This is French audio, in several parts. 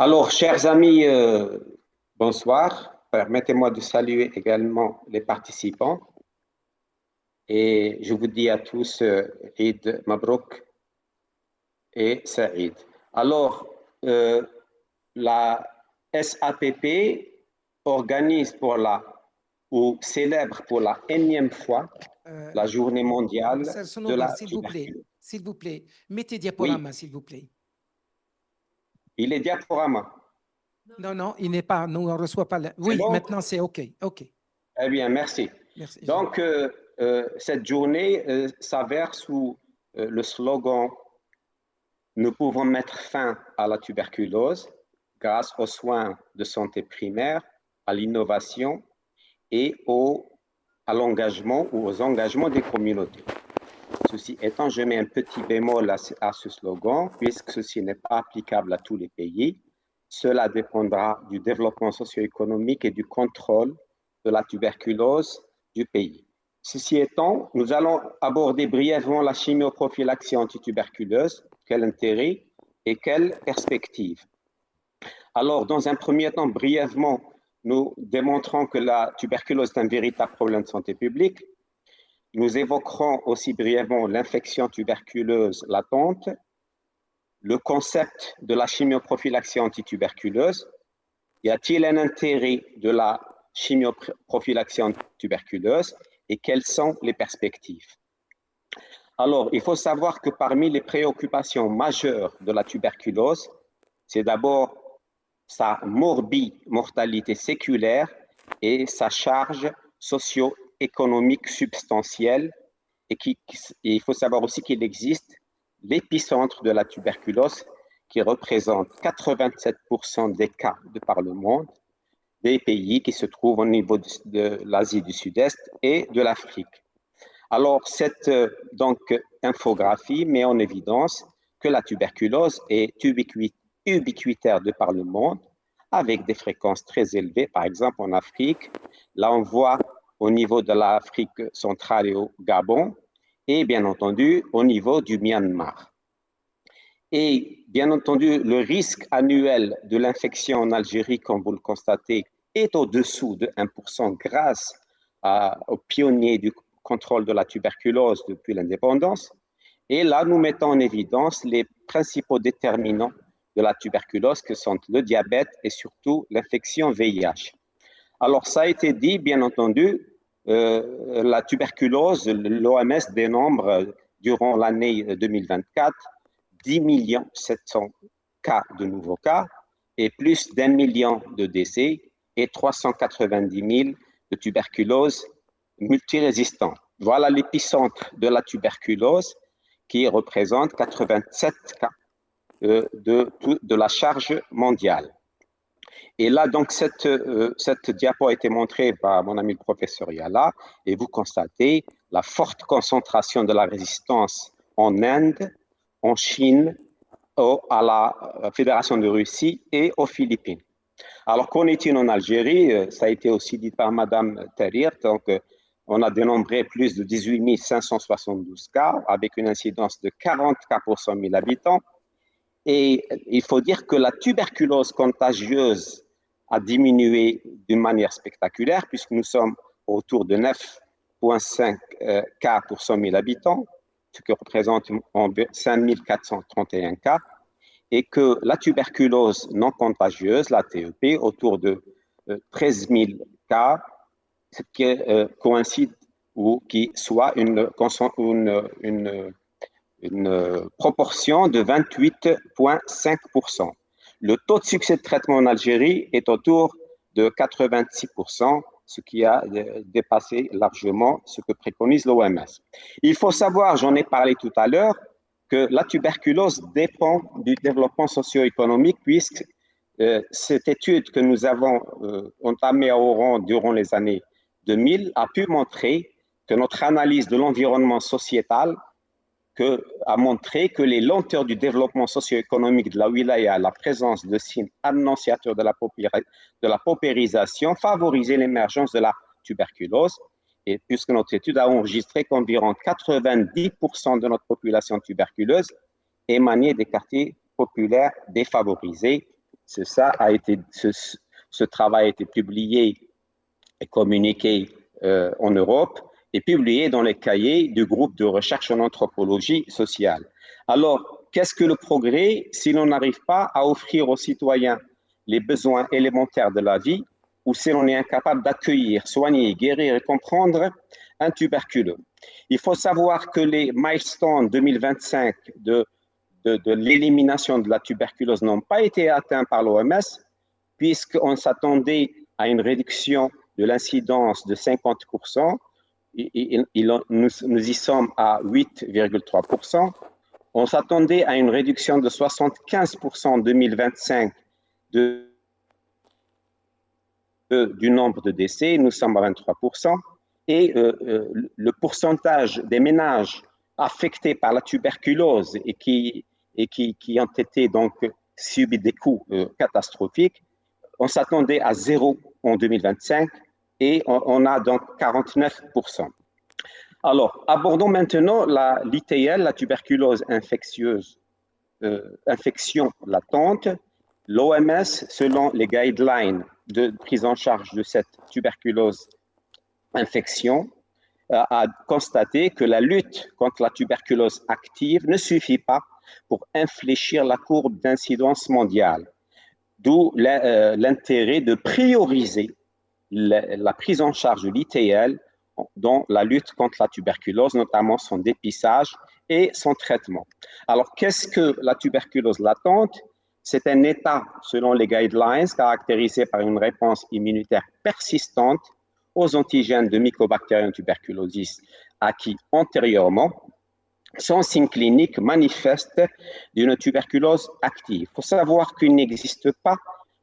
Alors, chers amis, bonsoir. Permettez-moi de saluer également les participants et je vous dis à tous Eid Mabrouk et Saïd. Alors, la SAPP organise ou célèbre pour la énième fois la journée mondiale de la tuberculose. S'il vous plaît, mettez diaporama, Oui. s'il vous plaît. Il est diaporama. Non, il n'est pas, nous on ne reçoit pas. Oui, bon? maintenant c'est OK. Eh bien, merci. Merci. Donc, cette journée s'avère sous le slogan « Nous pouvons mettre fin à la tuberculose grâce aux soins de santé primaire, à l'innovation et à l'engagement ou aux engagements des communautés ». Ceci étant, je mets un petit bémol à ce slogan, puisque ceci n'est pas applicable à tous les pays. Cela dépendra du développement socio-économique et du contrôle de la tuberculose du pays. Ceci étant, nous allons aborder brièvement la chimioprophylaxie antituberculeuse, quel intérêt et quelles perspectives. Alors, dans un premier temps, brièvement, nous démontrons que la tuberculose est un véritable problème de santé publique. Nous évoquerons aussi brièvement l'infection tuberculeuse latente, le concept de la chimioprophylaxie antituberculeuse. Y a-t-il un intérêt de la chimioprophylaxie antituberculeuse et quelles sont les perspectives? Alors, il faut savoir que parmi les préoccupations majeures de la tuberculose, c'est d'abord sa mortalité séculaire et sa charge socio-économique substantielle. Et il faut savoir aussi qu'il existe l'épicentre de la tuberculose qui représente 87% des cas de par le monde, des pays qui se trouvent au niveau de l'Asie du Sud-Est et de l'Afrique. Alors, cette infographie met en évidence que la tuberculose est ubiquitaire de par le monde, avec des fréquences très élevées. Par exemple, en Afrique, là, on voit au niveau de l'Afrique centrale et au Gabon, et bien entendu, au niveau du Myanmar. Et bien entendu, le risque annuel de l'infection en Algérie, comme vous le constatez, est au-dessous de 1% grâce aux pionniers du contrôle de la tuberculose depuis l'indépendance. Et là, nous mettons en évidence les principaux déterminants de la tuberculose, que sont le diabète et surtout l'infection VIH. Alors, ça a été dit, bien entendu, la tuberculose, l'OMS dénombre durant l'année 2024 10 700 000 cas de nouveaux cas et plus d'1 million de décès et 390 000 de tuberculose multirésistante. Voilà l'épicentre de la tuberculose qui représente 87 cas de la charge mondiale. Et là, donc, cette diapo a été montrée par mon ami le professeur Yala, et vous constatez la forte concentration de la résistance en Inde, en Chine, à la Fédération de Russie et aux Philippines. Alors, qu'en est-il en Algérie? Ça a été aussi dit par Madame Tahrir, donc on a dénombré plus de 18 572 cas, avec une incidence de 40 cas pour 100 000 habitants. Et il faut dire que la tuberculose contagieuse a diminué d'une manière spectaculaire, puisque nous sommes autour de 9,5 cas pour 100 000 habitants, ce qui représente 5 431 cas, et que la tuberculose non contagieuse, la TEP, autour de 13 000 cas, ce qui coïncide ou qui soit une proportion de 28,5%. Le taux de succès de traitement en Algérie est autour de 86%, ce qui a dépassé largement ce que préconise l'OMS. Il faut savoir, j'en ai parlé tout à l'heure, que la tuberculose dépend du développement socio-économique, puisque cette étude que nous avons entamée à Oran durant les années 2000 a pu montrer que notre analyse de l'environnement sociétal a montré que les lenteurs du développement socio-économique de la wilaya, la présence de signes annonciateurs de la paupérisation, favorisaient l'émergence de la tuberculose. Et puisque notre étude a enregistré qu'environ 90% de notre population tuberculeuse émanait des quartiers populaires défavorisés, C'est ça, ce travail a été publié et communiqué en Europe et publié dans les cahiers du groupe de recherche en anthropologie sociale. Alors, qu'est-ce que le progrès si l'on n'arrive pas à offrir aux citoyens les besoins élémentaires de la vie ou si l'on est incapable d'accueillir, soigner, guérir et comprendre un tuberculeux? Il faut savoir que les milestones 2025 de l'élimination de la tuberculose n'ont pas été atteints par l'OMS, puisqu'on s'attendait à une réduction de l'incidence de 50%. Nous y sommes à 8,3%. On s'attendait à une réduction de 75% en 2025 du nombre de décès. Nous sommes à 23%. Et le pourcentage des ménages affectés par la tuberculose et qui ont été donc subi des coups catastrophiques, on s'attendait à 0 en 2025 et on a donc 49%. Alors, abordons maintenant l'ITL, la tuberculose infectieuse, infection latente. L'OMS, selon les guidelines de prise en charge de cette tuberculose infection, a constaté que la lutte contre la tuberculose active ne suffit pas pour infléchir la courbe d'incidence mondiale, d'où l'intérêt de prioriser la prise en charge de l'ITL dans la lutte contre la tuberculose, notamment son dépistage et son traitement. Alors, qu'est-ce que la tuberculose latente? C'est un état, selon les guidelines, caractérisé par une réponse immunitaire persistante aux antigènes de Mycobacterium tuberculosis acquis antérieurement, sans signe clinique manifeste d'une tuberculose active. Il faut savoir qu'il n'existe pas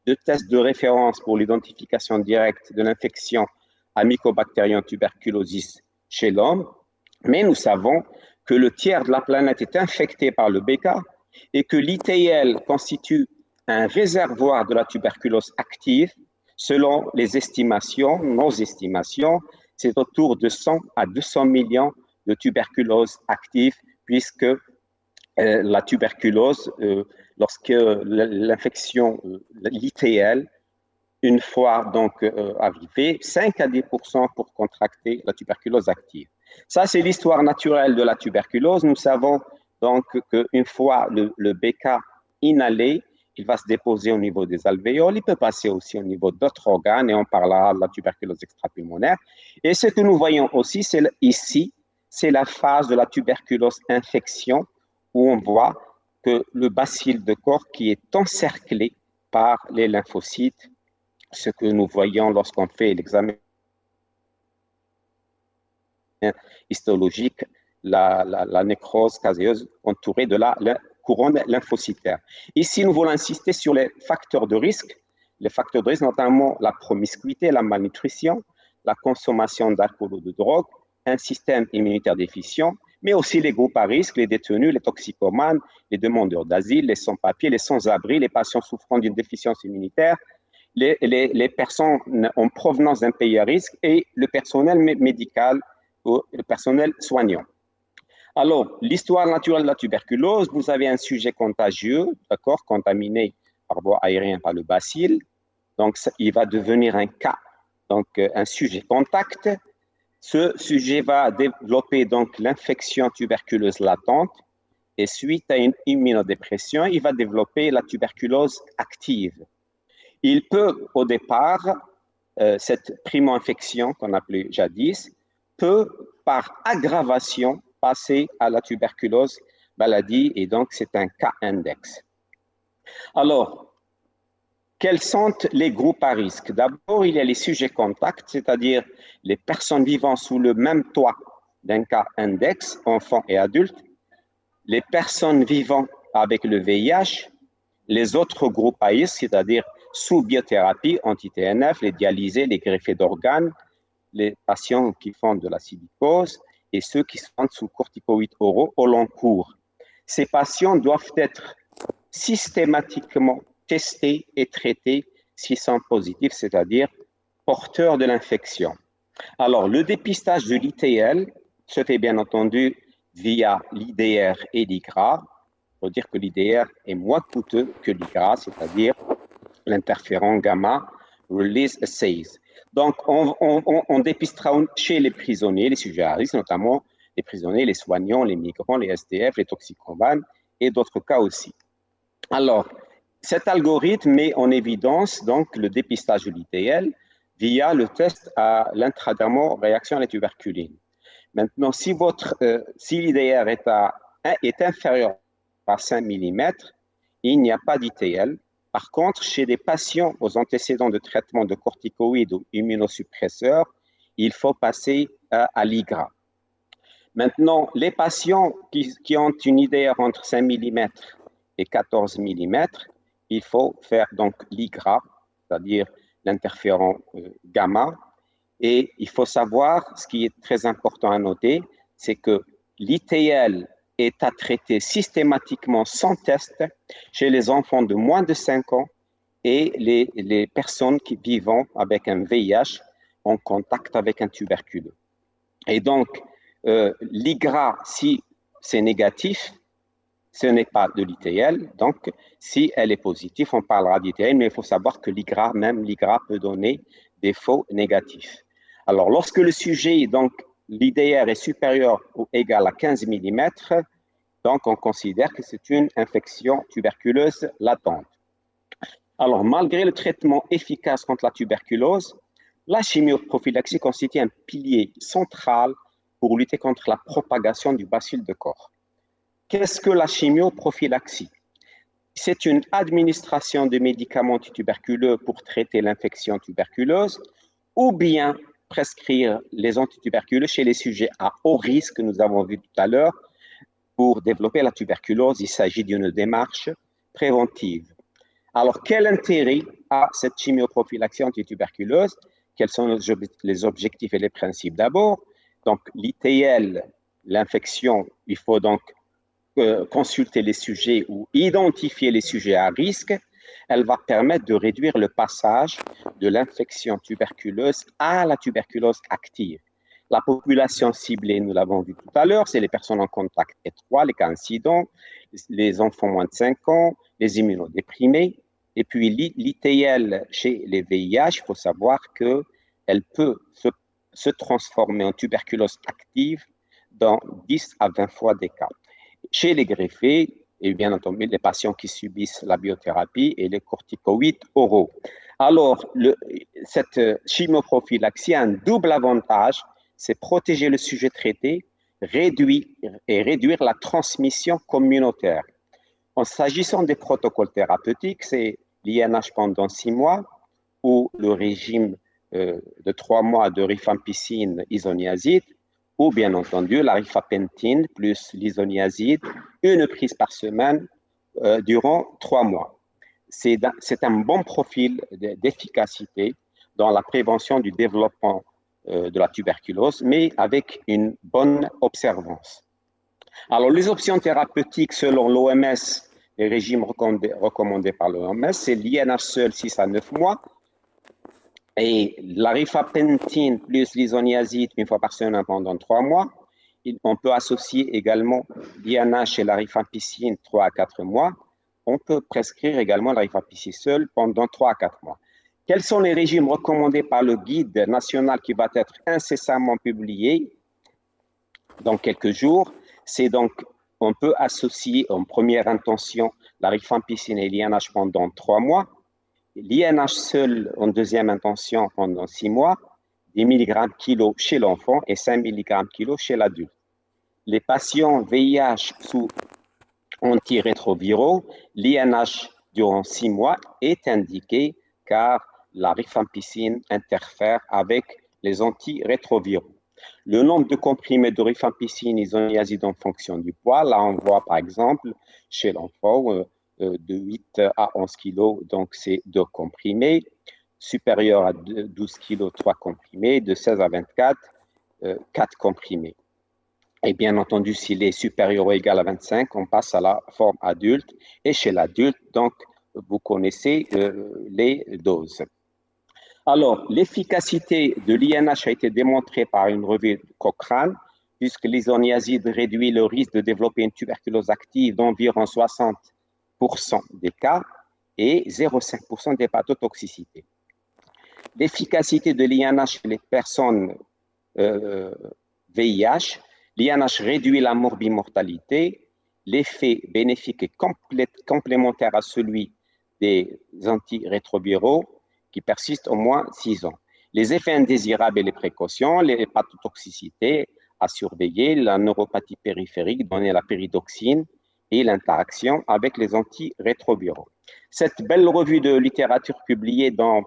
de test de référence pour l'identification directe de l'infection à Mycobacterium tuberculosis chez l'homme, mais nous savons que le tiers de la planète est infecté par le BK et que l'ITL constitue un réservoir de la tuberculose active. Selon les estimations, nos estimations, c'est autour de 100 à 200 millions de tuberculoses actives, puisque la tuberculose, lorsque l'infection, l'ITL, une fois donc arrivée, 5 à 10% pour contracter la tuberculose active. Ça, c'est l'histoire naturelle de la tuberculose. Nous savons donc qu'une fois le BK inhalé, il va se déposer au niveau des alvéoles, il peut passer aussi au niveau d'autres organes, et on parlera de la tuberculose extrapulmonaire. Et ce que nous voyons aussi, c'est ici, c'est la phase de la tuberculose infection, où on voit que le bacille de corps qui est encerclé par les lymphocytes, ce que nous voyons lorsqu'on fait l'examen histologique, la nécrose caséeuse entourée de la couronne lymphocytaire. Ici, nous voulons insister sur les facteurs de risque. Les facteurs de risque, notamment la promiscuité, la malnutrition, la consommation d'alcool ou de drogue, un système immunitaire déficient, mais aussi les groupes à risque, les détenus, les toxicomanes, les demandeurs d'asile, les sans-papiers, les sans-abri, les patients souffrant d'une déficience immunitaire, les personnes en provenance d'un pays à risque et le personnel médical ou le personnel soignant. Alors, l'histoire naturelle de la tuberculose, vous avez un sujet contagieux, d'accord, contaminé par voie aérienne par le bacille. Donc, il va devenir un cas, donc un sujet contact. Ce sujet va développer donc l'infection tuberculeuse latente et suite à une immunodépression, il va développer la tuberculose active. Il peut, au départ, cette primo-infection qu'on appelait jadis, peut, par aggravation, passer à la tuberculose maladie et donc c'est un cas index. Alors, quels sont les groupes à risque? D'abord, il y a les sujets contacts, c'est-à-dire les personnes vivant sous le même toit d'un cas index, enfants et adultes, les personnes vivant avec le VIH, les autres groupes à risque, c'est-à-dire sous biothérapie, anti-TNF, les dialysés, les greffés d'organes, les patients qui font de la silicose et ceux qui sont sous corticoïdes oraux au long cours. Ces patients doivent être systématiquement testés et traités s'ils sont positifs, c'est-à-dire porteurs de l'infection. Alors, le dépistage de l'ITL se fait bien entendu via l'IDR et l'IGRA. Il faut dire que l'IDR est moins coûteux que l'IGRA, c'est-à-dire l'interféron gamma release assays. Donc, on dépistera chez les prisonniers, les sujets à risque, notamment les prisonniers, les soignants, les migrants, les SDF, les toxicomanes et d'autres cas aussi. Alors, cet algorithme met en évidence donc le dépistage de l'ITL via le test à l'intradermal réaction à la tuberculine. Maintenant, si l'IDR est inférieur à 5 mm, il n'y a pas d'ITL. Par contre, chez des patients aux antécédents de traitement de corticoïdes ou immunosuppresseurs, il faut passer à l'IGRA. Maintenant, les patients qui ont une IDR entre 5 mm et 14 mm, il faut faire donc l'IGRA, c'est-à-dire l'interféron gamma. Et il faut savoir, ce qui est très important à noter, c'est que l'ITL est à traiter systématiquement sans test chez les enfants de moins de 5 ans et les personnes qui vivent avec un VIH en contact avec un tuberculeux. Et donc, l'IGRA, si c'est négatif, ce n'est pas de l'ITL. Donc, si elle est positive, on parlera d'ITL, mais il faut savoir que l'IGRA peut donner des faux négatifs. Alors, lorsque le sujet, donc, l'IDR est supérieur ou égal à 15 mm, donc on considère que c'est une infection tuberculeuse latente. Alors, malgré le traitement efficace contre la tuberculose, la chimioprophylaxie constitue un pilier central pour lutter contre la propagation du bacille de corps. Qu'est-ce que la chimioprophylaxie? C'est une administration de médicaments antituberculeux pour traiter l'infection tuberculeuse ou bien prescrire les antituberculeux chez les sujets à haut risque, nous avons vu tout à l'heure, pour développer la tuberculose. Il s'agit d'une démarche préventive. Alors, quel intérêt a cette chimioprophylaxie antituberculeuse? Quels sont les objectifs et les principes? D'abord, donc l'ITL, l'infection, il faut donc consulter les sujets ou identifier les sujets à risque. Elle va permettre de réduire le passage de l'infection tuberculeuse à la tuberculose active. La population ciblée, nous l'avons vu tout à l'heure, c'est les personnes en contact étroit, les cas incidents, les enfants moins de 5 ans, les immunodéprimés. Et puis l'ITL chez les VIH, il faut savoir qu'elle peut se transformer en tuberculose active dans 10 à 20 fois des cas. Chez les greffés, et bien entendu les patients qui subissent la biothérapie et les corticoïdes oraux. Alors, cette chimioprophylaxie a un double avantage, c'est protéger le sujet traité, réduire la transmission communautaire. En s'agissant des protocoles thérapeutiques, c'est l'INH pendant 6 mois ou le régime de 3 mois de rifampicine isoniazide, ou bien entendu la rifapentine plus l'isoniazide, une prise par semaine durant 3 mois. C'est un bon profil d'efficacité dans la prévention du développement de la tuberculose, mais avec une bonne observance. Alors, les options thérapeutiques selon l'OMS, les régimes recommandés par l'OMS, c'est l'INH seul 6 à 9 mois, et la rifapentine plus l'isoniazide une fois par semaine pendant 3 mois. On peut associer également l'INH et la rifampicine 3 à 4 mois. On peut prescrire également la rifampicine seule pendant 3 à 4 mois. Quels sont les régimes recommandés par le guide national qui va être incessamment publié dans quelques jours? C'est donc, on peut associer en première intention la rifampicine et l'INH pendant 3 mois, l'INH seul en deuxième intention pendant 6 mois, 10 mg kg chez l'enfant et 5 mg kg chez l'adulte. Les patients VIH sous antirétroviraux, l'INH durant 6 mois est indiqué car la rifampicine interfère avec les antirétroviraux. Le nombre de comprimés de rifampicine isoniazide en fonction du poids, là on voit par exemple chez l'enfant de 8 à 11 kg, donc c'est 2 comprimés, supérieur à 12 kg, 3 comprimés, de 16 à 24, 4 comprimés. Et bien entendu, s'il est supérieur ou égal à 25, on passe à la forme adulte. Et chez l'adulte, donc, vous connaissez les doses. Alors, l'efficacité de l'INH a été démontrée par une revue de Cochrane, puisque l'isoniazide réduit le risque de développer une tuberculose active d'environ 60% des cas. et 0,5% d'hépatotoxicité. L'efficacité de l'INH chez les personnes VIH, l'INH réduit la morbimortalité, l'effet bénéfique est complémentaire à celui des antirétroviraux qui persistent au moins 6 ans. Les effets indésirables et les précautions, les hépatotoxicités à surveiller, la neuropathie périphérique donnée la pyridoxine et l'interaction avec les antirétroviraux. Cette belle revue de littérature publiée dans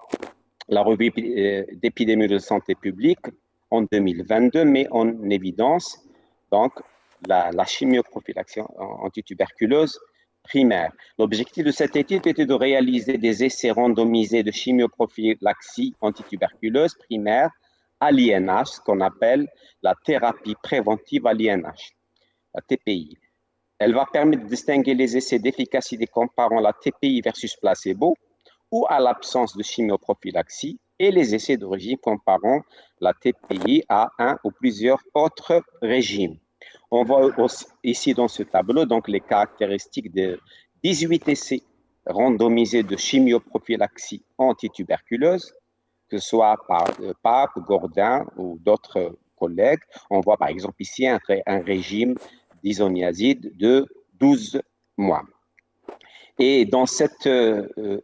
la revue d'épidémie de santé publique en 2022 met en évidence donc la chimioprophylaxie antituberculeuse primaire. L'objectif de cette étude était de réaliser des essais randomisés de chimioprophylaxie antituberculeuse primaire à l'INH, ce qu'on appelle la thérapie préventive à l'INH, la TPI. Elle va permettre de distinguer les essais d'efficacité comparant la TPI versus placebo ou à l'absence de chimioprophylaxie et les essais de régime comparant la TPI à un ou plusieurs autres régimes. On voit ici dans ce tableau donc les caractéristiques de 18 essais randomisés de chimioprophylaxie antituberculeuse, que ce soit par Pape, Gordin ou d'autres collègues. On voit par exemple ici un régime d'isoniazide de 12 mois. Et dans cette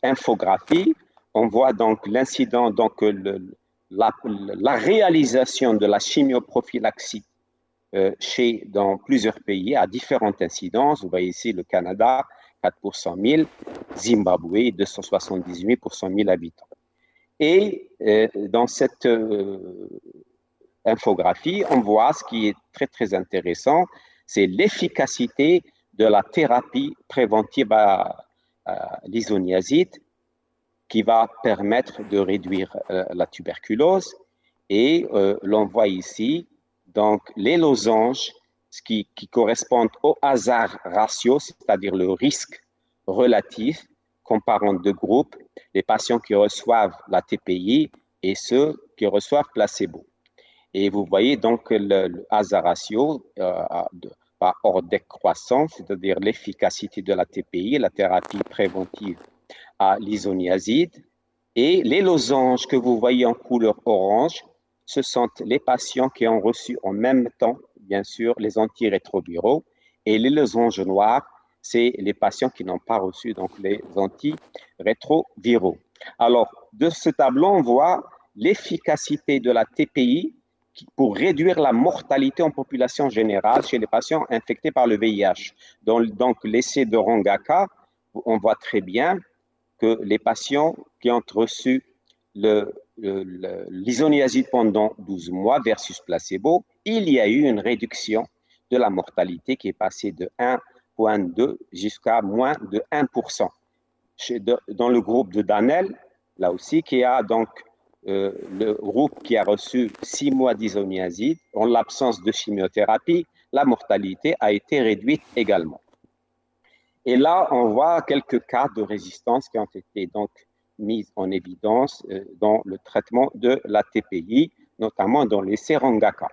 infographie, on voit donc l'incident, donc la réalisation de la chimioprophylaxie dans plusieurs pays à différentes incidences. Vous voyez ici le Canada, 4 pour 100 000, Zimbabwe, 278 pour 100 000 habitants. Et dans cette infographie, on voit ce qui est très, très intéressant, c'est l'efficacité de la thérapie préventive à l'isoniazide qui va permettre de réduire la tuberculose. Et l'on voit ici donc les losanges qui correspondent au hasard ratio, c'est-à-dire le risque relatif comparant deux groupes, les patients qui reçoivent la TPI et ceux qui reçoivent placebo. Et vous voyez donc le hasard ratio par ordre décroissant, c'est-à-dire l'efficacité de la TPI, la thérapie préventive à l'isoniazide. Et les losanges que vous voyez en couleur orange, ce sont les patients qui ont reçu en même temps, bien sûr, les antirétroviraux. Et les losanges noirs, c'est les patients qui n'ont pas reçu donc les antirétroviraux. Alors, de ce tableau, on voit l'efficacité de la TPI pour réduire la mortalité en population générale chez les patients infectés par le VIH. Donc l'essai de Rongaka, on voit très bien que les patients qui ont reçu l'isoniazide pendant 12 mois versus placebo, il y a eu une réduction de la mortalité qui est passée de 1,2 jusqu'à moins de 1%. Dans le groupe de Danel, là aussi, qui a donc le groupe qui a reçu 6 mois d'isoniazide, en l'absence de chimiothérapie, la mortalité a été réduite également. Et là, on voit quelques cas de résistance qui ont été donc mis en évidence dans le traitement de la TPI, notamment dans l'essai Rongaka.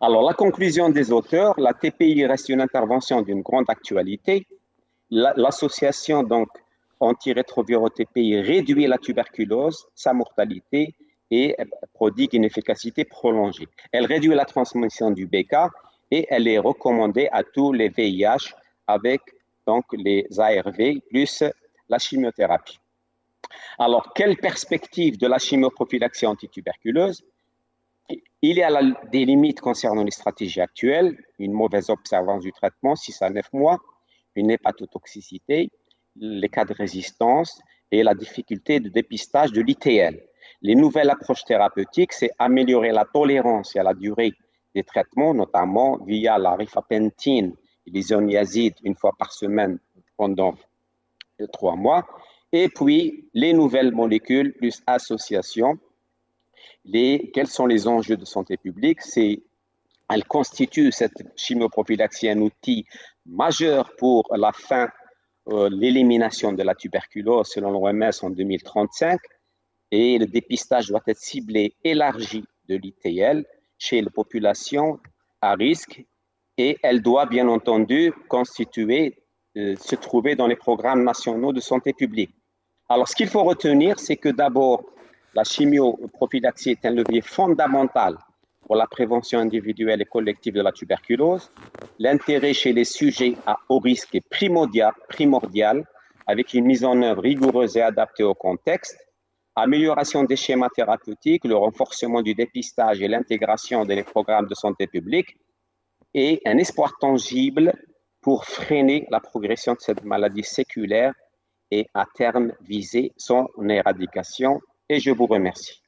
Alors, la conclusion des auteurs, la TPI reste une intervention d'une grande actualité. L'association donc antirétroviraux TPI réduit la tuberculose, sa mortalité et prodigue une efficacité prolongée. Elle réduit la transmission du BK et elle est recommandée à tous les VIH avec donc les ARV plus la chimiothérapie. Alors, quelle perspective de la chimioprophylaxie antituberculeuse? Il y a des limites concernant les stratégies actuelles, une mauvaise observance du traitement, 6 à 9 mois, une hépatotoxicité, les cas de résistance et la difficulté de dépistage de l'ITL. Les nouvelles approches thérapeutiques, c'est améliorer la tolérance et la durée des traitements, notamment via la rifapentine et l'isoniazide une fois par semaine pendant 3 mois. Et puis, les nouvelles molécules plus associations. Quels sont les enjeux de santé publique? Elle constitue cette chimioprophylaxie un outil majeur pour la fin, l'élimination de la tuberculose selon l'OMS en 2035 et le dépistage doit être ciblé, élargi de l'ITL chez les populations à risque et elle doit bien entendu constituer se trouver dans les programmes nationaux de santé publique. Alors, ce qu'il faut retenir, c'est que d'abord, la chimioprophylaxie est un levier fondamental pour la prévention individuelle et collective de la tuberculose. L'intérêt chez les sujets à haut risque est primordial, avec une mise en œuvre rigoureuse et adaptée au contexte, amélioration des schémas thérapeutiques, le renforcement du dépistage et l'intégration dans les programmes de santé publique, et un espoir tangible pour freiner la progression de cette maladie séculaire et à terme viser son éradication. Et je vous remercie.